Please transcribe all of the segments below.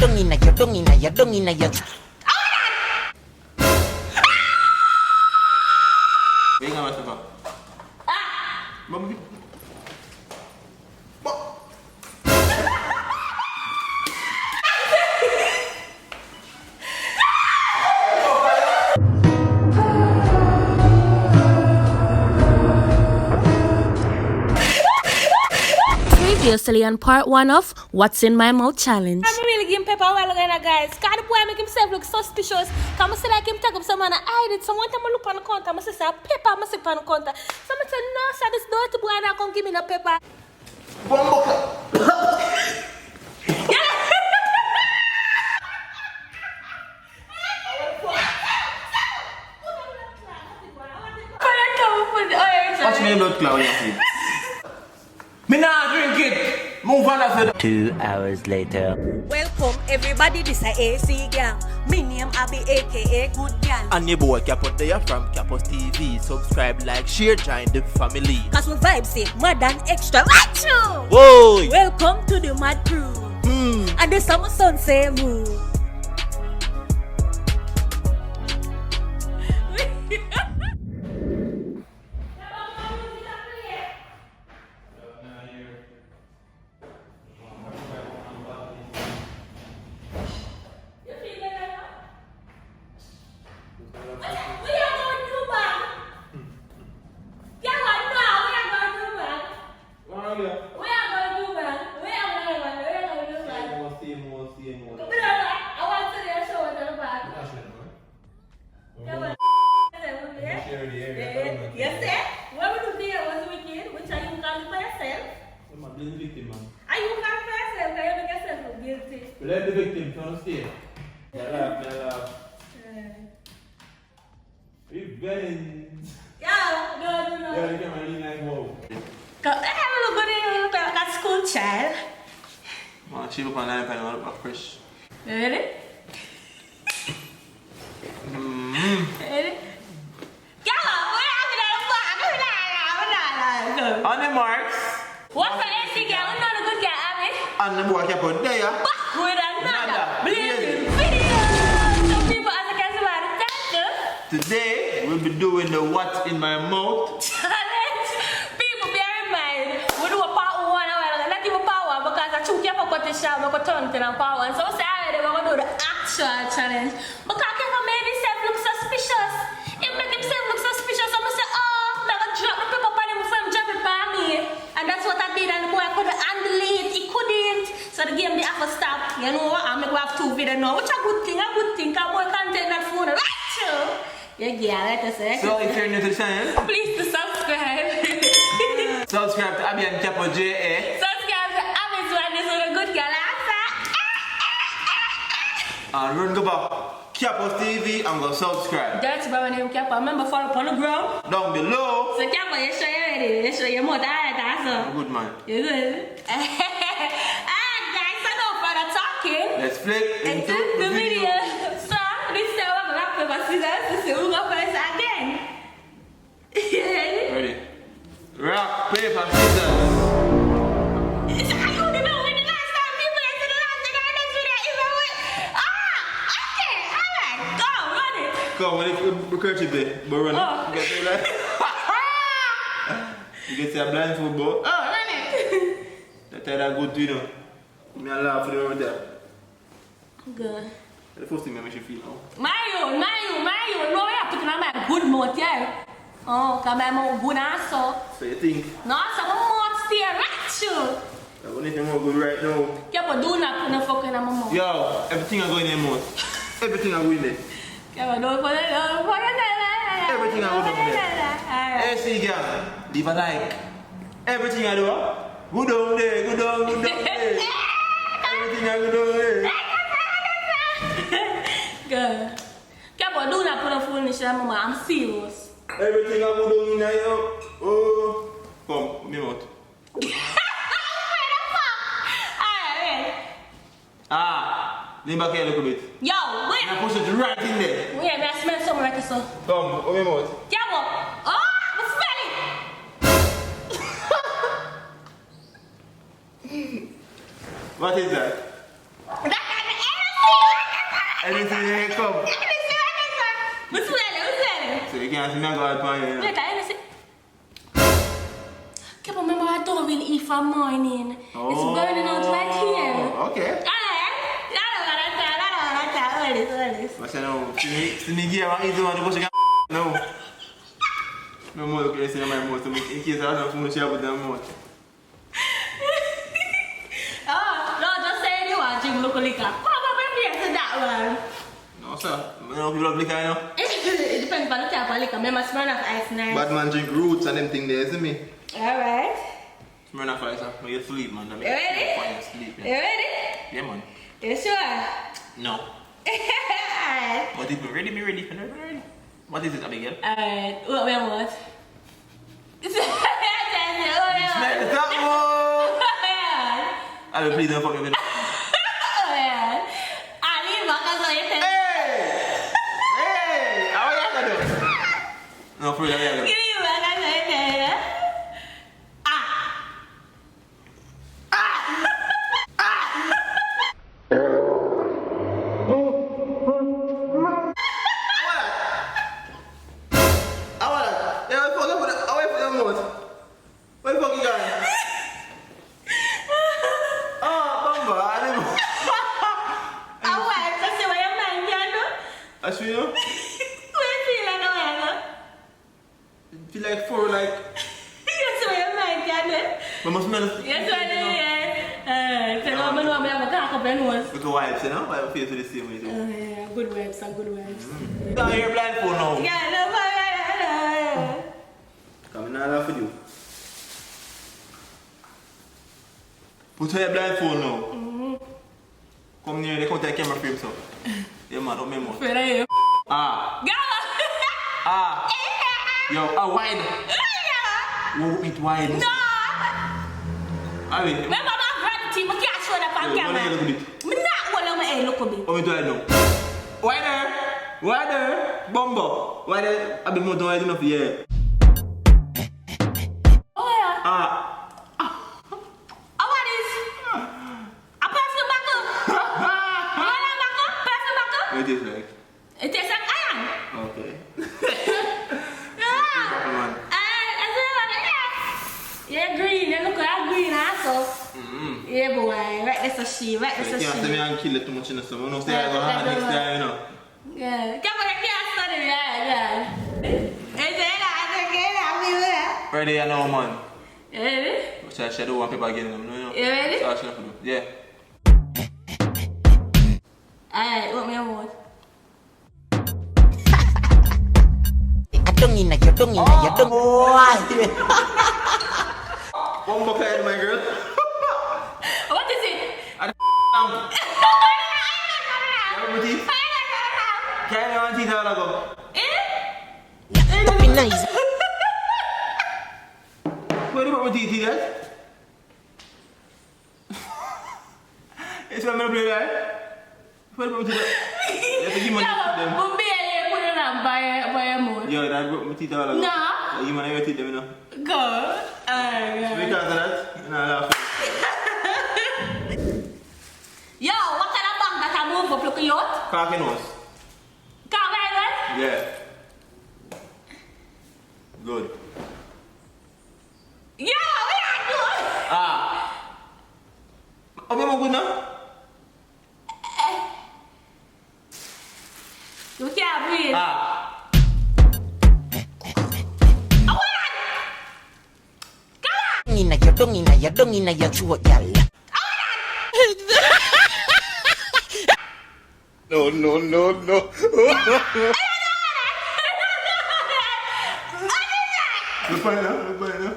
dung in your dung in your dung in your. Venga, más acá. Vamos. Previously on part 1 of What's in My Mouth challenge. I'm really giving Pepper a while ago, guys. Cause the boy make himself look suspicious. Cause I see like him take up some man and hide it. So one time I look on the counter, I say, Pepper, I sit on the counter. So I say, no, sir, this dirty boy now come give me no pepper. Watch me blood cloud, you see. Me nah drink it. Move on after that. 2 hours later. Welcome everybody, this is AC gang. Me name Abbi aka Good Gal. And your boy Capo there from Capo's TV. Subscribe, like, share, join the family. Cause we vibes it, mad and extra. Achoo! Whoa! Welcome to the mad crew. And the summer sun say woo. Yes, sir. What we do there was wicked, which are you calling for yourself? I'm a blame victim, man. Are you calling for yourself? Can you make yourself look guilty? Let the victim turn stay. Me laugh. Revenge. Yeah, no. Yeah, you can lean like wow. Have a look good in, look like a school child. Man, cheap up on 9 pounds, look like fresh. Ready? Ready? On the marks. What's the AC girl? We're not a good girl, Abbi. And the boy kept on there. Back with another blazing video. Some people, as I can see by the title, Today, we'll be doing the What's in My Mouth challenge. People, bear in mind, we do a part 1 a while ago. Not even part 1 because I took you up cut the shot, we could turn it in a part 1. So we say already we're gonna do the actual challenge. Because Capo made himself look suspicious. It make himself look suspicious. So I say, oh, I'm gonna drop the paper on him before him drop it by me. And that's what I did, and the boy couldn't handle it. He couldn't. So the game they have to stop. You know what? I'm gonna have 2 videos now. Which a good thing, Cause more content that phone. Right? Yeah, like I say. So if you're new to the channel, Please to subscribe. subscribe to Abbi and Capo JA. Subscribe to Abbi's one. This is a good girl answer. And run go back Capo's TV and go subscribe. That's my name, Capo. Remember, follow up on the ground. Down below. So, Capo, you sure you're ready? You sure you're more tired, that's Good man. You good? Alright, guys, so no further talking. Let's flip into the video. So, this time we're going to rock, paper, scissors to see who goes first again. Ready? Rock, paper, scissors. So, I don't know when the last time people said the last thing I next video is a win. Okay, alright, go, run it. Come on, we catch it there. But run Oh. it. You get to like. You get to a blindfold, bro. Oh, run it. That tell that good to you know. Me a laugh for the road there. Good. The first thing I make you feel now. Mario. No, we have to put on my good note, yeah. Oh, because my mouth good also. So you think No, so my mouth stay right, sure. that one is more good right now? Capo, do not put no fucking in my mouth. Yo, everything I go in your mouth. Everything I go in there. Capo, don't put it, Everything I go down there. Alright. Hey, see, girl, leave a like. Everything I do, go down there, go down there. Everything I go down there. Good. Capo, do not put no fool in the mama. I'm serious. Everything I go down in there. Oh, come, me mouth. Alright, Lean back here a little bit. yo, wait. Now push it right in there. Wait, I smell something like this. Come, open your mouth. Capo, oh, I smell it. What is that? That's an Everything here come. What's that? So you can't see me go out on you. Wait, I see. Can't remember I don't really eat for morning. It's burning out right here. Okay. What's that now? See me give my easy one to push no. No more okay, say my mouth to make in case I don't finish up with them mouth. Oh, no, just say you want drink local liquor. Come on, prepare to that one. No, sir. I know people have liquor, you know. It depends on the type of liquor. Remember, Smirnoff Ice nice. Bad man drink roots and them thing there, see me? Alright. Smirnoff Ice, when you sleep, man. You ready? Sleep, You ready? yeah, man. You sure? No. What is it? Ready? Me ready? Ready? What is it, Abigail? Alright, what we want? Smell the top, boy! I will please don't fuck with me. Hey! How are you gonna do? No, for real, how are you gonna do? I swear you? Feel like for like. But must smell it. Yes, I do. So no, no, I have a couple of nose. With the wipes, you know? Why feel the same way too? Yeah, good vibes, good vibes. Down here blindfold now. Yeah, no, Come in, I'll laugh with you. Put your blindfold now. Come near, they come take camera frame so. Yeah man, don't remember. Espera Ah. Ah. Yo, wide. Whoa, it wide. No. Abby. Remember my gravity, but can't show that on camera. I'm not one of my head, look at me. What me do I know? Wider. Bumbo. Wider. Abby, more don't I do enough here. Oh yeah. Ah. Oh, what is? A perfume back up. You want that back up? Perfume back up? What it is like? It tastes like iron. Okay. Yeah, green. They look like green also. Yeah, boy. Right, that's a she. Right, that's a You can't say me she. and kill it too much in the summer. No, say I go hard next time, you know. Yeah. Come on, I can't study. Yeah. Ready, I know, man. You ready? So I shadow one paper again, you know. You ready? So I should do. Yeah. Alright, what me want? Dung in your dung in your dung. One more kind, my girl. What is it? Can you want teeth all ago? Don't be nice. Where do you put my teeth, guys? It's what I'm gonna play, right? Where do you put my teeth? You have to give my teeth them. Buy a moon. Yo, that broke my teeth all ago. Nah. You want to teeth them, you know? Go. Because of that, you know, I laugh. Yo, what kind of bag that I move up? Look at you. Cocky nose. Come right. Yeah. Good. Yo, what are you doing? Ah. Oh, you good now? You can't breathe. Ah. Dung in your throat, y'all. No. Look by now.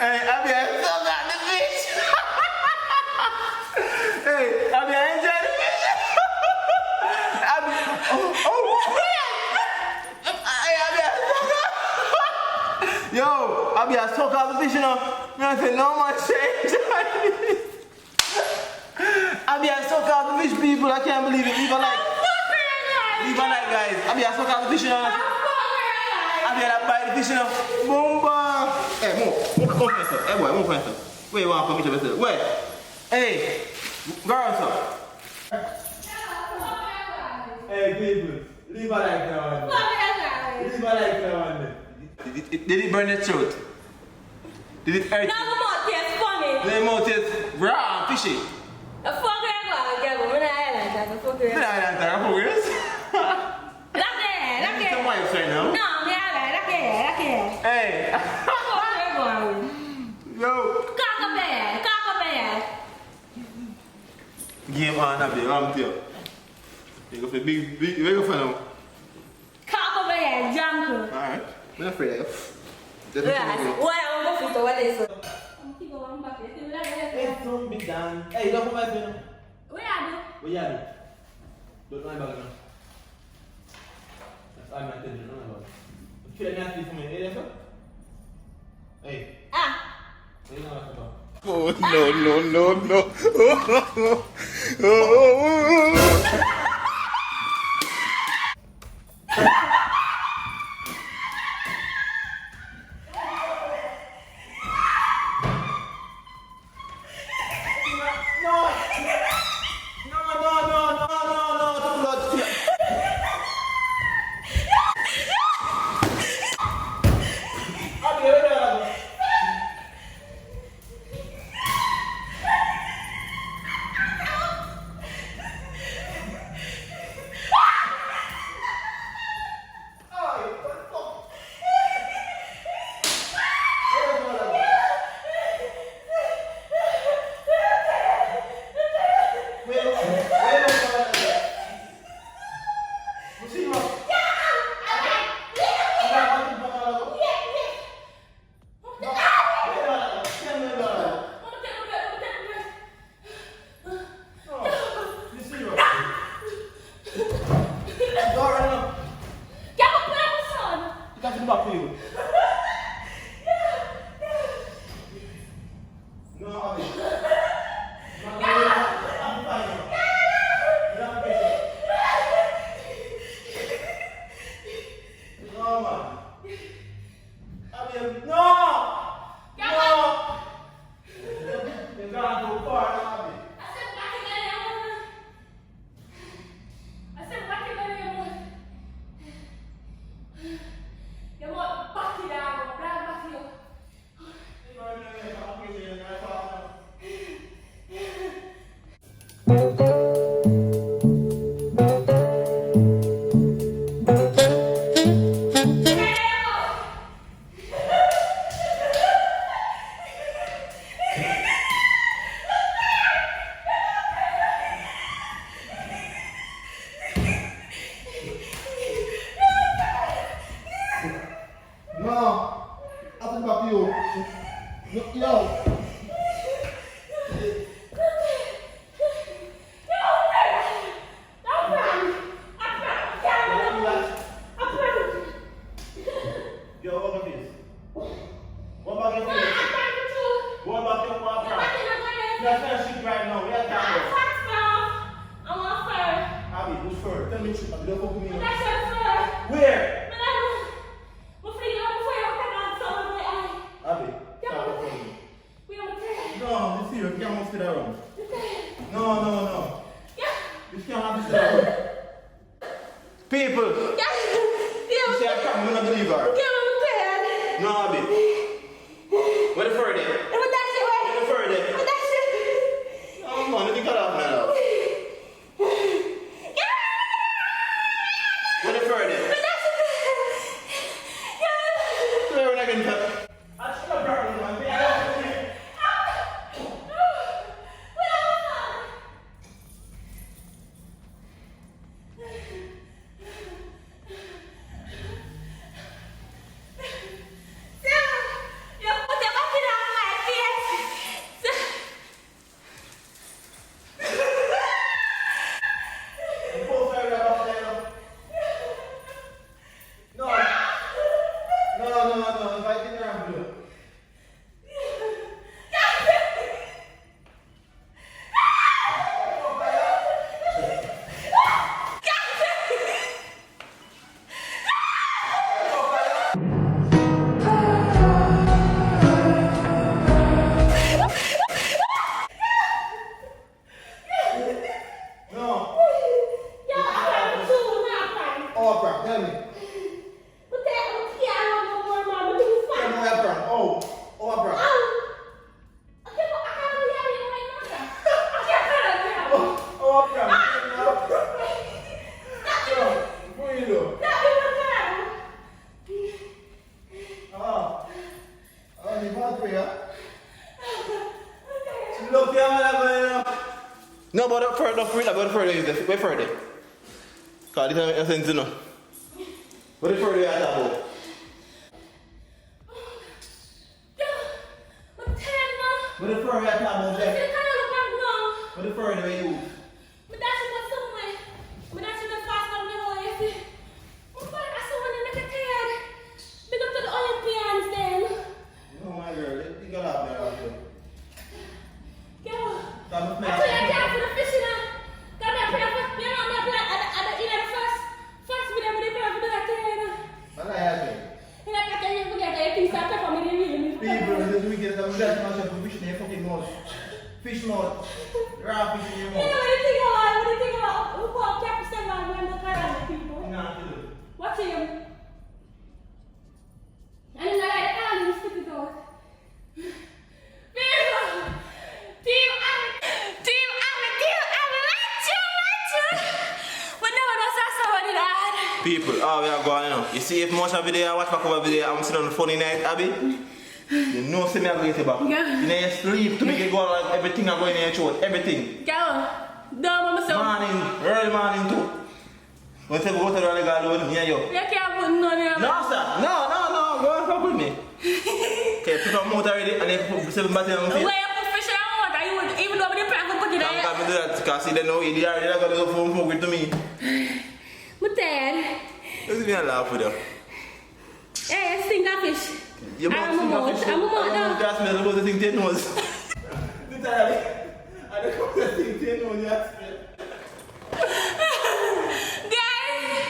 Hey, Abby, I saw that the fish. Hey, Abby, I enjoyed the fish. Abby, Hey, Abby, I saw that. Yo, Abby, I suck out the fish, you know. I said, no man, change. Abby, I suck out the fish, people. I can't believe it. People like, my night, guys. Abbi, I suck out the fish now. Abbi, I buy the fish now. Bomba. Hey, move faster. Hey, boy, move faster. Wait, you want to come get yourself? Wait. Hey, girl, sir. Hey, people, leave her like that one. Leave her like that one. Did it burn your throat? Did it hurt you? No, my mouth tastes funny. The mouth is raw, fishy. The fuck I go, Gabo. I'm not island, that's a fuck I don't know, for reals? Look here, look You some here. wipes right now? No, I'm not look here, look here. Hey. Fuck I go. Yo. Cock up there, cock up there. Game on, Abbi, I'm here. You go for big, where you go for now? Cock up there, junk. Alright. I'm not afraid of you. Yes, what I'm going to do, what is it? I'm keep going back. Hey, don't be done. Hey, don't come back here. Where are you? Where you at? Don't mind back now. That's all I'm telling you, don't mind back. You feel like nasty for me, hey, sir? Hey. Ah. Where you know what about? Oh, no. People, you say I can't, I'm not believe her. No, Abbi. What the fur there? What the fur there? Oh man, let me cut off my love. What the fur there? Where are we going to? I should have brought it, man. Where further is this? Where further? Because this makes no sense, you know. Where further you at about? I'm tired now. Where the further you at about I there? feel kind of look like now. Where the further you? But that's just somewhere. But that's just fast on the way. I'm fine. I saw one in the tired. Big up to the Olympians then. Oh my girl, you got out there. Go. Come with me. I play a game for the fishing now. Come here, play for you know me play at the first video me play for the tired. What happened? And I can't even forget that you start for me really. People, this weekend I'm going to myself fish in your fucking mouth. Fish mouth. Raw fish in your You know mouth. what do you think about who call Capo send my when the Caribbean people? What's him? And then I like the spit it out. People, oh, we are going, you know. You see, if most of the day I watch back over video, I'm sitting on the funny night, Abby. You know, see me, I'm going to back. Yeah. You know, you sleep to make it go like everything I'm going in your throat, everything. Go. Dumb myself. Morning, early morning too. When you go to the rally alone, me and you. You can't put none in No, sir. No. Go and fuck with me. Okay, put on motor already and then put 7 buttons on my feet. Where you put fish in water, you would, even though the prank would put it Can't there. do that because see, they know you already got to go phone with to me. But then, Let's be a laugh with them. hey, sting a fish. You I'm a moat now. Just me about the thing they knows. Literally. I don't know the thing they know, yes. Guys,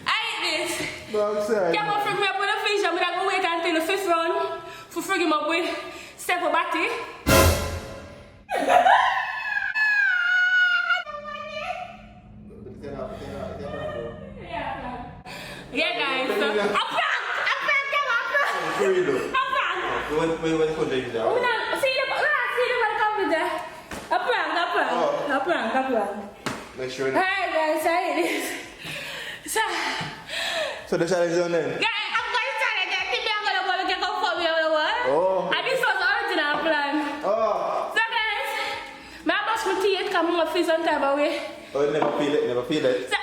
I eat this. Backside. Come on, frig me up with a fish. I'm going to wait until the 5th round for frig him up with Steph Batty. Yeah, guys. So, a prank. For real though. A prank. Wait, country is that? See the one come there. A prank. Make sure. Alright, guys, I eat this. So the challenge is on then? Guys, I'm going to tell you that I'm going to go and get up for me or what? Oh. And this was the original plan. Oh. So guys, my brush my teeth come on my face on time away. Oh, never feel it. So